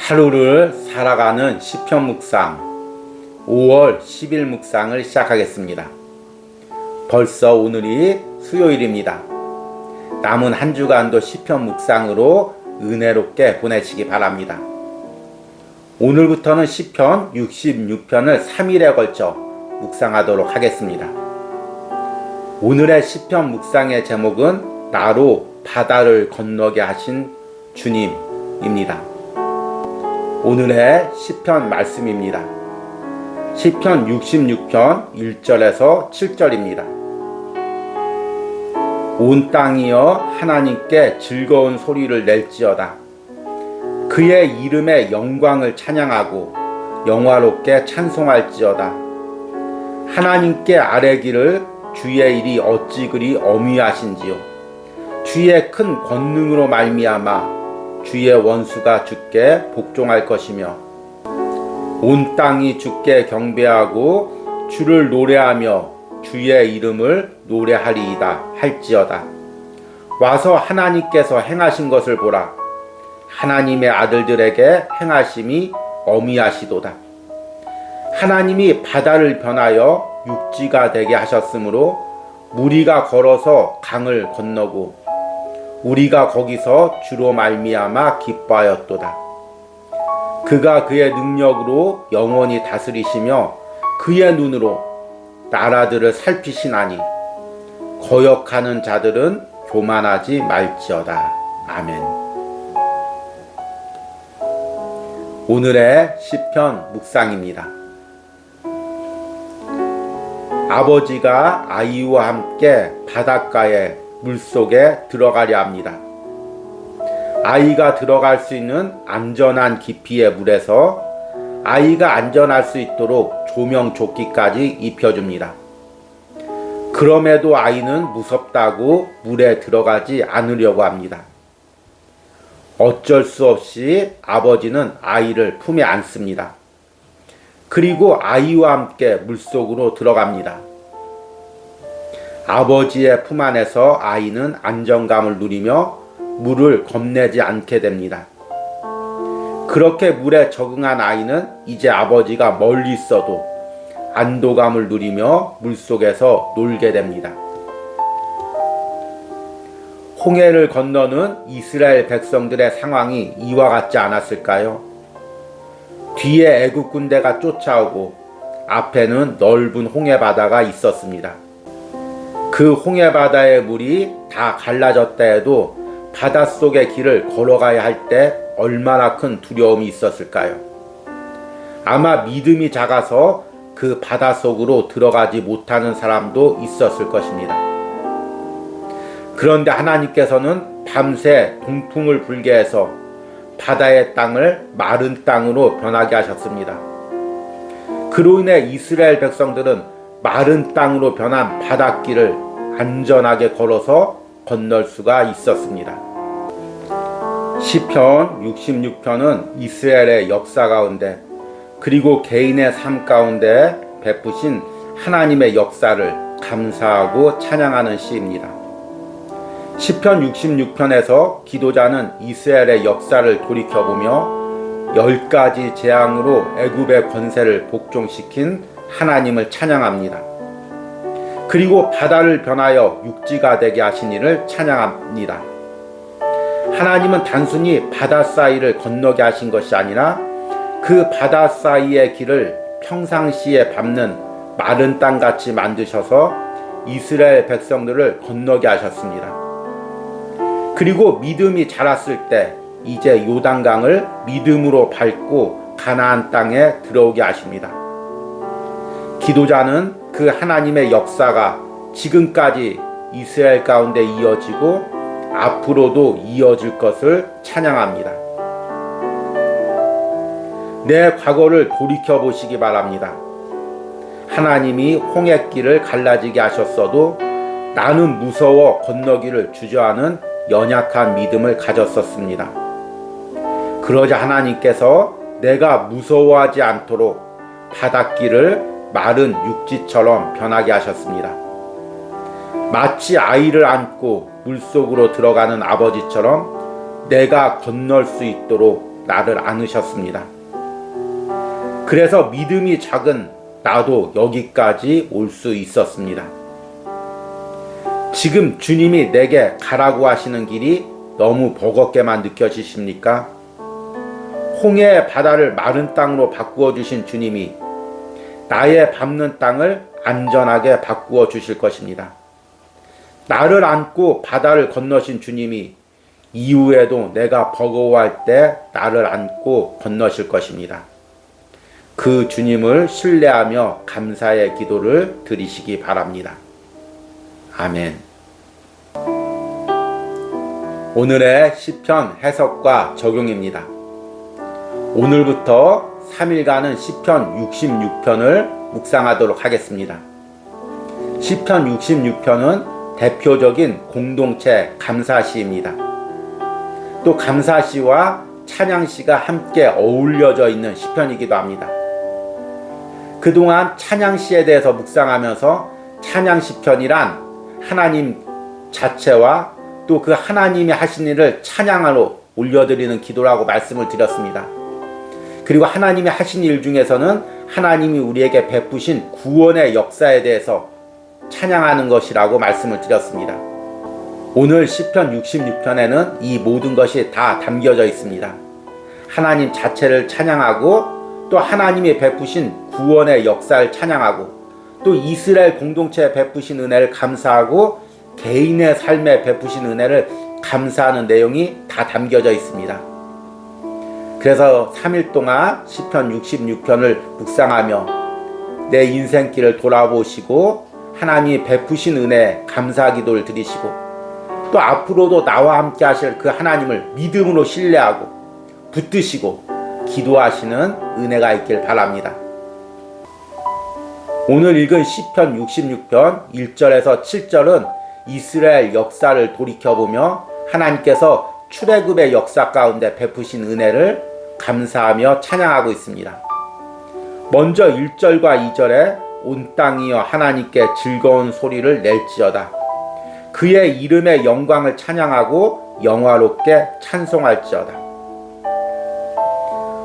하루를 살아가는 시편 묵상 5월 10일 묵상을 시작하겠습니다. 벌써 오늘이 수요일입니다. 남은 한 주간도 시편 묵상으로 은혜롭게 보내시기 바랍니다. 오늘부터는 시편 66편을 3일에 걸쳐 묵상하도록 하겠습니다. 오늘의 시편 묵상의 제목은 나로 바다를 건너게 하신 주님입니다. 오늘의 시편 말씀입니다. 시편 66편 1절에서 7절입니다. 온 땅이여 하나님께 즐거운 소리를 낼지어다. 그의 이름의 영광을 찬양하고 영화롭게 찬송할지어다. 하나님께 아뢰기를 주의 일이 어찌 그리 어미하신지요. 주의 큰 권능으로 말미암아 주의 원수가 주께 복종할 것이며 온 땅이 주께 경배하고 주를 노래하며 주의 이름을 노래하리이다 할지어다. 와서 하나님께서 행하신 것을 보라. 하나님의 아들들에게 행하심이 어미하시도다. 하나님이 바다를 변하여 육지가 되게 하셨으므로 무리가 걸어서 강을 건너고 우리가 거기서 주로 말미암아 기뻐하였도다. 그가 그의 능력으로 영원히 다스리시며 그의 눈으로 나라들을 살피시나니 거역하는 자들은 교만하지 말지어다. 아멘. 오늘의 시편 묵상입니다. 아버지가 아이와 함께 바닷가에 물속에 들어가려 합니다. 아이가 들어갈 수 있는 안전한 깊이의 물에서 아이가 안전할 수 있도록 조명조끼까지 입혀줍니다. 그럼에도 아이는 무섭다고 물에 들어가지 않으려고 합니다. 어쩔 수 없이 아버지는 아이를 품에 안습니다. 그리고 아이와 함께 물속으로 들어갑니다. 아버지의 품 안에서 아이는 안정감을 누리며 물을 겁내지 않게 됩니다. 그렇게 물에 적응한 아이는 이제 아버지가 멀리 있어도 안도감을 누리며 물속에서 놀게 됩니다. 홍해를 건너는 이스라엘 백성들의 상황이 이와 같지 않았을까요? 뒤에 애굽 군대가 쫓아오고 앞에는 넓은 홍해 바다가 있었습니다. 그 홍해 바다의 물이 다 갈라졌다 해도 바닷속의 길을 걸어가야 할 때 얼마나 큰 두려움이 있었을까요? 아마 믿음이 작아서 그 바닷속으로 들어가지 못하는 사람도 있었을 것입니다. 그런데 하나님께서는 밤새 동풍을 불게 해서 바다의 땅을 마른 땅으로 변하게 하셨습니다. 그로 인해 이스라엘 백성들은 마른 땅으로 변한 바닷길을 안전하게 걸어서 건널 수가 있었습니다. 시편 66편은 이스라엘의 역사 가운데 그리고 개인의 삶 가운데 베푸신 하나님의 역사를 감사하고 찬양하는 시입니다. 시편 66편에서 기도자는 이스라엘의 역사를 돌이켜보며 10가지 재앙으로 애굽의 권세를 복종시킨 하나님을 찬양합니다. 그리고 바다를 변하여 육지가 되게 하신 이를 찬양합니다. 하나님은 단순히 바다 사이를 건너게 하신 것이 아니라 그 바다 사이의 길을 평상시에 밟는 마른 땅같이 만드셔서 이스라엘 백성들을 건너게 하셨습니다. 그리고 믿음이 자랐을 때 이제 요단강을 믿음으로 밟고 가나안 땅에 들어오게 하십니다. 기도자는 그 하나님의 역사가 지금까지 이스라엘 가운데 이어지고 앞으로도 이어질 것을 찬양합니다. 내 과거를 돌이켜보시기 바랍니다. 하나님이 홍해길을 갈라지게 하셨어도 나는 무서워 건너기를 주저하는 연약한 믿음을 가졌었습니다. 그러자 하나님께서 내가 무서워하지 않도록 바닷길을 마른 육지처럼 변하게 하셨습니다. 마치 아이를 안고 물속으로 들어가는 아버지처럼 내가 건널 수 있도록 나를 안으셨습니다. 그래서 믿음이 작은 나도 여기까지 올 수 있었습니다. 지금 주님이 내게 가라고 하시는 길이 너무 버겁게만 느껴지십니까? 홍해의 바다를 마른 땅으로 바꾸어 주신 주님이 나의 밟는 땅을 안전하게 바꾸어 주실 것입니다. 나를 안고 바다를 건너신 주님이 이후에도 내가 버거워할 때 나를 안고 건너실 것입니다. 그 주님을 신뢰하며 감사의 기도를 드리시기 바랍니다. 아멘. 오늘의 시편 해석과 적용입니다. 오늘부터 3일간은 시편 66편을 묵상하도록 하겠습니다. 시편 66편은 대표적인 공동체 감사시입니다. 또 감사시와 찬양시가 함께 어울려져 있는 시편이기도 합니다. 그동안 찬양시에 대해서 묵상하면서 찬양시편이란 하나님 자체와 또 그 하나님이 하신 일을 찬양으로 올려드리는 기도라고 말씀을 드렸습니다. 그리고 하나님이 하신 일 중에서는 하나님이 우리에게 베푸신 구원의 역사에 대해서 찬양하는 것이라고 말씀을 드렸습니다. 오늘 시편 66편에는 이 모든 것이 다 담겨져 있습니다. 하나님 자체를 찬양하고 또 하나님이 베푸신 구원의 역사를 찬양하고 또 이스라엘 공동체에 베푸신 은혜를 감사하고 개인의 삶에 베푸신 은혜를 감사하는 내용이 다 담겨져 있습니다. 그래서 3일 동안 시편 66편을 묵상하며 내 인생길을 돌아보시고 하나님이 베푸신 은혜에 감사 기도를 드리시고 또 앞으로도 나와 함께 하실 그 하나님을 믿음으로 신뢰하고 붙드시고 기도하시는 은혜가 있길 바랍니다. 오늘 읽은 시편 66편 1절에서 7절은 이스라엘 역사를 돌이켜보며 하나님께서 출애굽의 역사 가운데 베푸신 은혜를 감사하며 찬양하고 있습니다. 먼저 1절과 2절에 온 땅이여 하나님께 즐거운 소리를 낼지어다. 그의 이름의 영광을 찬양하고 영화롭게 찬송할지어다.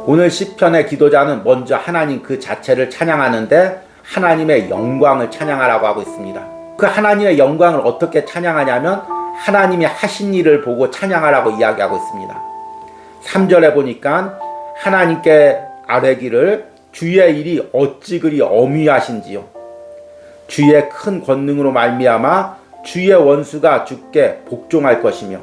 오늘 시편의 기도자는 먼저 하나님 그 자체를 찬양하는데 하나님의 영광을 찬양하라고 하고 있습니다. 그 하나님의 영광을 어떻게 찬양하냐면 하나님이 하신 일을 보고 찬양하라고 이야기하고 있습니다. 3절에 보니까 하나님께 아뢰기를 주의 일이 어찌 그리 어미하신지요. 주의 큰 권능으로 말미암아 주의 원수가 주께 복종할 것이며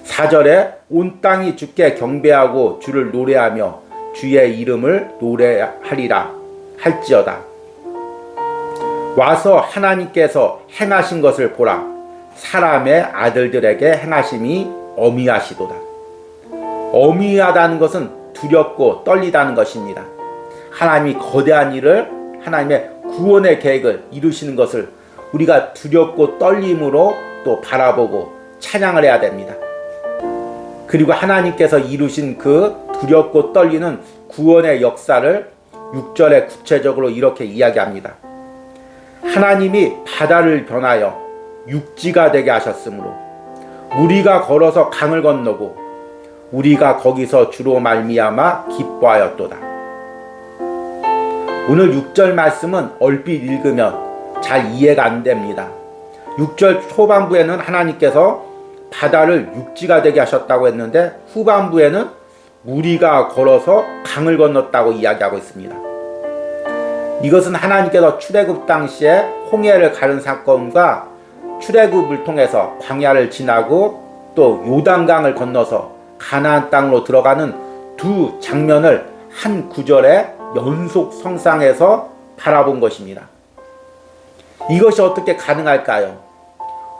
4절에 온 땅이 주께 경배하고 주를 노래하며 주의 이름을 노래하리라 할지어다. 와서 하나님께서 행하신 것을 보라. 사람의 아들들에게 행하심이 어미하시도다. 어미하다는 것은 두렵고 떨리다는 것입니다. 하나님이 거대한 일을 하나님의 구원의 계획을 이루시는 것을 우리가 두렵고 떨림으로 또 바라보고 찬양을 해야 됩니다. 그리고 하나님께서 이루신 그 두렵고 떨리는 구원의 역사를 6절에 구체적으로 이렇게 이야기합니다. 하나님이 바다를 변하여 육지가 되게 하셨으므로 우리가 걸어서 강을 건너고 우리가 거기서 주로 말미암아 기뻐하였도다. 오늘 6절 말씀은 얼핏 읽으면 잘 이해가 안 됩니다. 6절 초반부에는 하나님께서 바다를 육지가 되게 하셨다고 했는데 후반부에는 우리가 걸어서 강을 건넜다고 이야기하고 있습니다. 이것은 하나님께서 출애굽 당시에 홍해를 가른 사건과 출애굽을 통해서 광야를 지나고 또 요단강을 건너서 가나안 땅으로 들어가는 두 장면을 한 구절에 연속 성상해서 바라본 것입니다. 이것이 어떻게 가능할까요?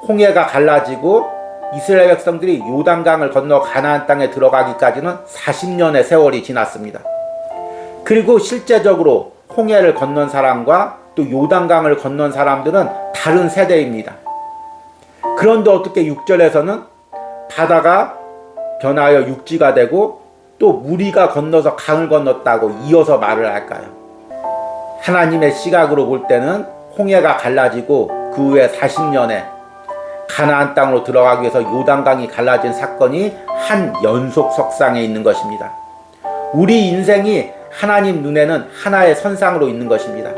홍해가 갈라지고 이스라엘 백성들이 요단강을 건너 가나안 땅에 들어가기까지는 40년의 세월이 지났습니다. 그리고 실제적으로 홍해를 건넌 사람과 또 요단강을 건넌 사람들은 다른 세대입니다. 그런데 어떻게 6절에서는 바다가 변하여 육지가 되고 또 무리가 건너서 강을 건넜다고 이어서 말을 할까요? 하나님의 시각으로 볼 때는 홍해가 갈라지고 그 후에 40년에 가나안 땅으로 들어가기 위해서 요단강이 갈라진 사건이 한 연속 석상에 있는 것입니다. 우리 인생이 하나님 눈에는 하나의 선상으로 있는 것입니다.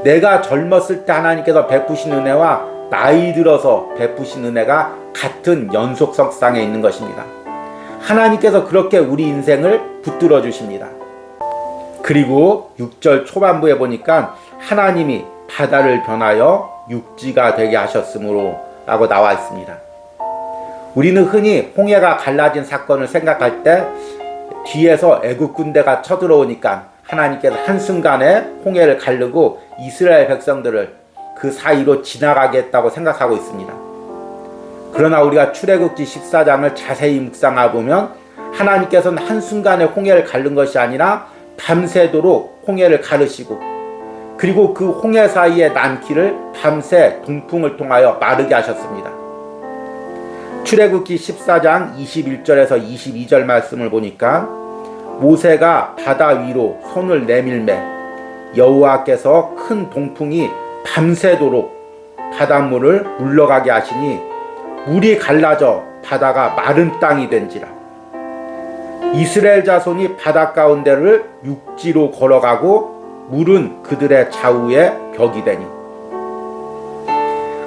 내가 젊었을 때 하나님께서 베푸신 은혜와 나이 들어서 베푸신 은혜가 같은 연속 석상에 있는 것입니다. 하나님께서 그렇게 우리 인생을 붙들어 주십니다. 그리고 6절 초반부에 보니까 하나님이 바다를 변하여 육지가 되게 하셨으므로 라고 나와 있습니다. 우리는 흔히 홍해가 갈라진 사건을 생각할 때 뒤에서 애국 군대가 쳐들어오니까 하나님께서 한순간에 홍해를 가르고 이스라엘 백성들을 그 사이로 지나가게 했다고 생각하고 있습니다. 그러나 우리가 출애굽기 14장을 자세히 묵상해 보면 하나님께서는 한순간에 홍해를 가른 것이 아니라 밤새도록 홍해를 가르시고 그리고 그 홍해 사이에 난 길을 밤새 동풍을 통하여 마르게 하셨습니다. 출애굽기 14장 21절에서 22절 말씀을 보니까 모세가 바다 위로 손을 내밀매 여호와께서 큰 동풍이 밤새도록 바닷물을 물러가게 하시니 물이 갈라져 바다가 마른 땅이 된지라. 이스라엘 자손이 바다 가운데를 육지로 걸어가고 물은 그들의 좌우에 벽이 되니.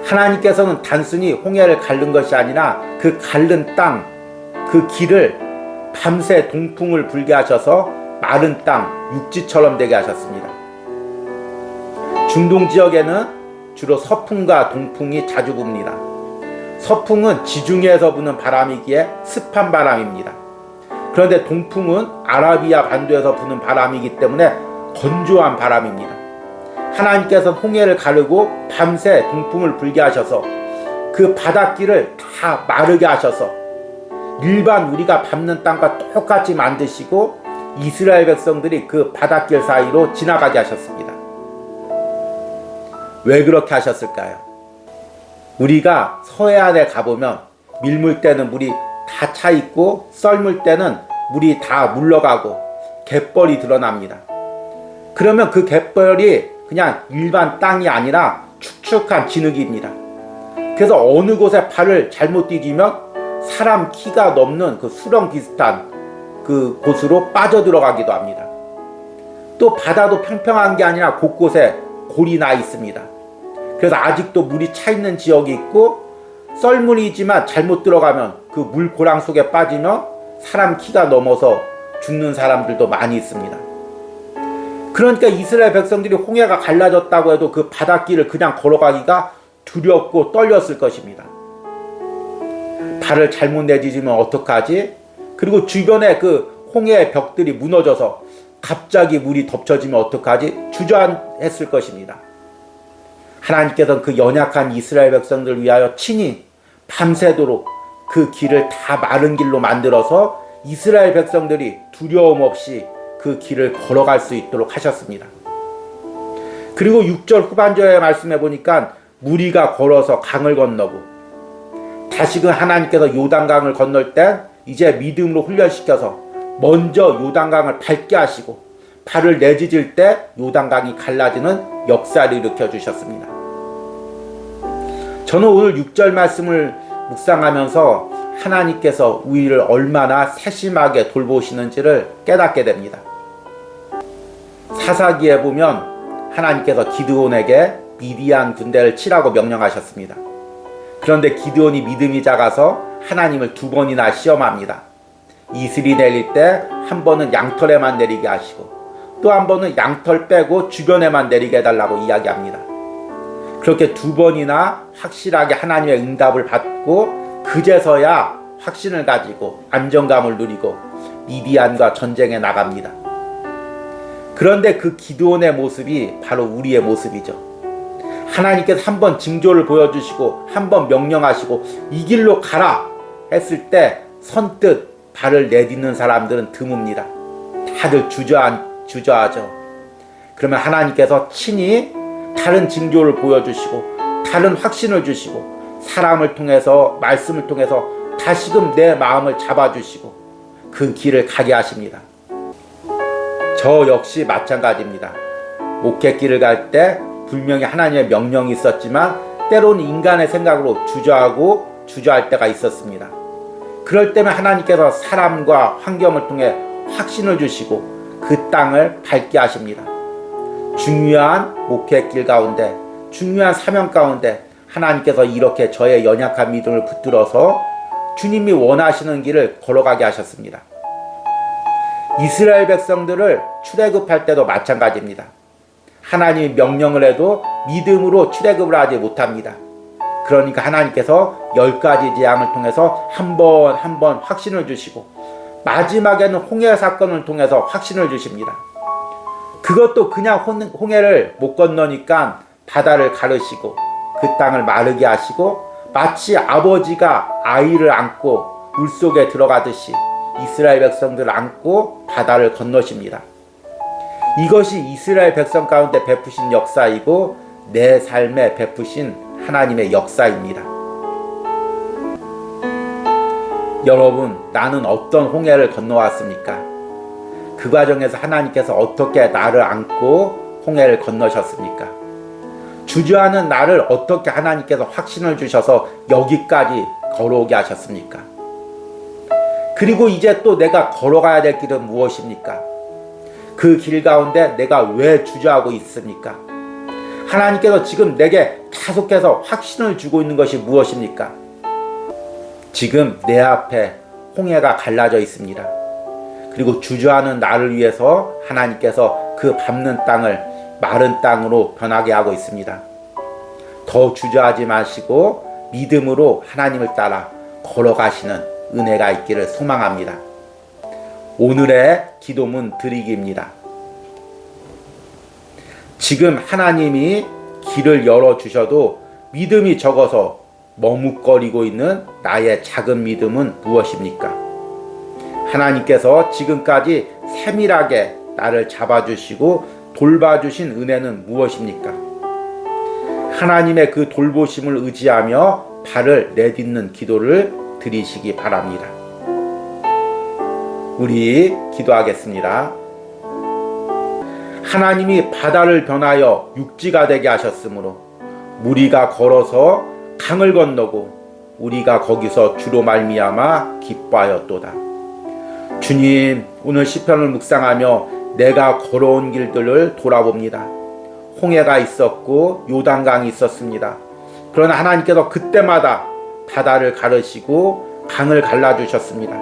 하나님께서는 단순히 홍해를 가른 것이 아니라 그 가른 땅, 그 길을 밤새 동풍을 불게 하셔서 마른 땅, 육지처럼 되게 하셨습니다. 중동 지역에는 주로 서풍과 동풍이 자주 붑니다. 서풍은 지중해에서 부는 바람이기에 습한 바람입니다. 그런데 동풍은 아라비아 반도에서 부는 바람이기 때문에 건조한 바람입니다. 하나님께서는 홍해를 가르고 밤새 동풍을 불게 하셔서 그 바닷길을 다 마르게 하셔서 일반 우리가 밟는 땅과 똑같이 만드시고 이스라엘 백성들이 그 바닷길 사이로 지나가게 하셨습니다. 왜 그렇게 하셨을까요? 우리가 서해안에 가보면 밀물 때는 물이 다 차 있고 썰물 때는 물이 다 물러가고 갯벌이 드러납니다. 그러면 그 갯벌이 그냥 일반 땅이 아니라 축축한 진흙입니다. 그래서 어느 곳에 발을 잘못 디디면 사람 키가 넘는 그 수렁 비슷한 그 곳으로 빠져들어가기도 합니다. 또 바다도 평평한 게 아니라 곳곳에 골이 나 있습니다. 그래서 아직도 물이 차 있는 지역이 있고 썰물이지만 잘못 들어가면 그 물고랑 속에 빠지면 사람 키가 넘어서 죽는 사람들도 많이 있습니다. 그러니까 이스라엘 백성들이 홍해가 갈라졌다고 해도 그 바닷길을 그냥 걸어가기가 두렵고 떨렸을 것입니다. 발을 잘못 내디디면 어떡하지? 그리고 주변에 그 홍해의 벽들이 무너져서 갑자기 물이 덮쳐지면 어떡하지? 주저했을 것입니다. 하나님께서는 그 연약한 이스라엘 백성들을 위하여 친히 밤새도록 그 길을 다 마른 길로 만들어서 이스라엘 백성들이 두려움 없이 그 길을 걸어갈 수 있도록 하셨습니다. 그리고 6절 후반절에 말씀해 보니까 무리가 걸어서 강을 건너고 다시금 하나님께서 요단강을 건널 때 이제 믿음으로 훈련시켜서 먼저 요단강을 밟게 하시고 발을 내디딜 때 요단강이 갈라지는 역사를 일으켜 주셨습니다. 저는 오늘 6절 말씀을 묵상하면서 하나님께서 우리를 얼마나 세심하게 돌보시는지를 깨닫게 됩니다. 사사기에 보면 하나님께서 기드온에게 미디안 군대를 치라고 명령하셨습니다. 그런데 기드온이 믿음이 작아서 하나님을 2번이나 시험합니다. 이슬이 내릴 때 한 번은 양털에만 내리게 하시고 또 한 번은 양털 빼고 주변에만 내리게 해달라고 이야기합니다. 그렇게 2번이나 확실하게 하나님의 응답을 받고 그제서야 확신을 가지고 안정감을 누리고 미디안과 전쟁에 나갑니다. 그런데 그 기드온의 모습이 바로 우리의 모습이죠. 하나님께서 한 번 징조를 보여주시고 한 번 명령하시고 이 길로 가라 했을 때 선뜻 발을 내딛는 사람들은 드뭅니다. 다들 주저하죠. 그러면 하나님께서 친히 다른 징조를 보여주시고 다른 확신을 주시고 사람을 통해서 말씀을 통해서 다시금 내 마음을 잡아주시고 그 길을 가게 하십니다. 저 역시 마찬가지입니다. 목회길을 갈 때 분명히 하나님의 명령이 있었지만 때로는 인간의 생각으로 주저할 때가 있었습니다. 그럴 때면 하나님께서 사람과 환경을 통해 확신을 주시고 그 땅을 밟게 하십니다. 중요한 목회길 가운데, 중요한 사명 가운데 하나님께서 이렇게 저의 연약한 믿음을 붙들어서 주님이 원하시는 길을 걸어가게 하셨습니다. 이스라엘 백성들을 출애굽할 때도 마찬가지입니다. 하나님이 명령을 해도 믿음으로 출애굽을 하지 못합니다. 그러니까 하나님께서 10가지 재앙을 통해서 한 번 확신을 주시고 마지막에는 홍해 사건을 통해서 확신을 주십니다. 그것도 그냥 홍해를 못 건너니까 바다를 가르시고 그 땅을 마르게 하시고 마치 아버지가 아이를 안고 물속에 들어가듯이 이스라엘 백성들을 안고 바다를 건너십니다. 이것이 이스라엘 백성 가운데 베푸신 역사이고 내 삶에 베푸신 하나님의 역사입니다. 여러분, 나는 어떤 홍해를 건너왔습니까? 그 과정에서 하나님께서 어떻게 나를 안고 홍해를 건너셨습니까? 주저하는 나를 어떻게 하나님께서 확신을 주셔서 여기까지 걸어오게 하셨습니까? 그리고 이제 또 내가 걸어가야 될 길은 무엇입니까? 그 길 가운데 내가 왜 주저하고 있습니까? 하나님께서 지금 내게 계속해서 확신을 주고 있는 것이 무엇입니까? 지금 내 앞에 홍해가 갈라져 있습니다. 그리고 주저하는 나를 위해서 하나님께서 그 밟는 땅을 마른 땅으로 변하게 하고 있습니다. 더 주저하지 마시고 믿음으로 하나님을 따라 걸어가시는 은혜가 있기를 소망합니다. 오늘의 기도문 드리기입니다. 지금 하나님이 길을 열어주셔도 믿음이 적어서 머뭇거리고 있는 나의 작은 믿음은 무엇입니까? 하나님께서 지금까지 세밀하게 나를 잡아주시고 돌봐주신 은혜는 무엇입니까? 하나님의 그 돌보심을 의지하며 발을 내딛는 기도를 드리시기 바랍니다. 우리 기도하겠습니다. 하나님이 바다를 변하여 육지가 되게 하셨으므로 무리가 걸어서 강을 건너고 우리가 거기서 주로 말미암아 기뻐하였도다. 주님, 오늘 시편을 묵상하며 내가 걸어온 길들을 돌아봅니다. 홍해가 있었고 요단강이 있었습니다. 그러나 하나님께서 그때마다 바다를 가르시고 강을 갈라주셨습니다.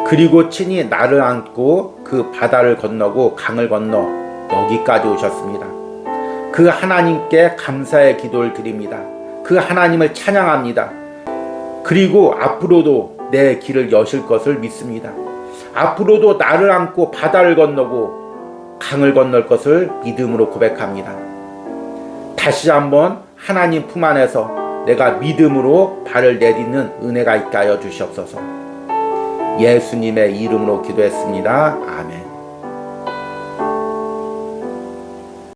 그리고 친히 나를 안고 그 바다를 건너고 강을 건너 여기까지 오셨습니다. 그 하나님께 감사의 기도를 드립니다. 그 하나님을 찬양합니다. 그리고 앞으로도 내 길을 여실 것을 믿습니다. 앞으로도 나를 안고 바다를 건너고 강을 건널 것을 믿음으로 고백합니다. 다시 한번 하나님 품 안에서 내가 믿음으로 발을 내딛는 은혜가 있게 하여 주시옵소서. 예수님의 이름으로 기도했습니다. 아멘.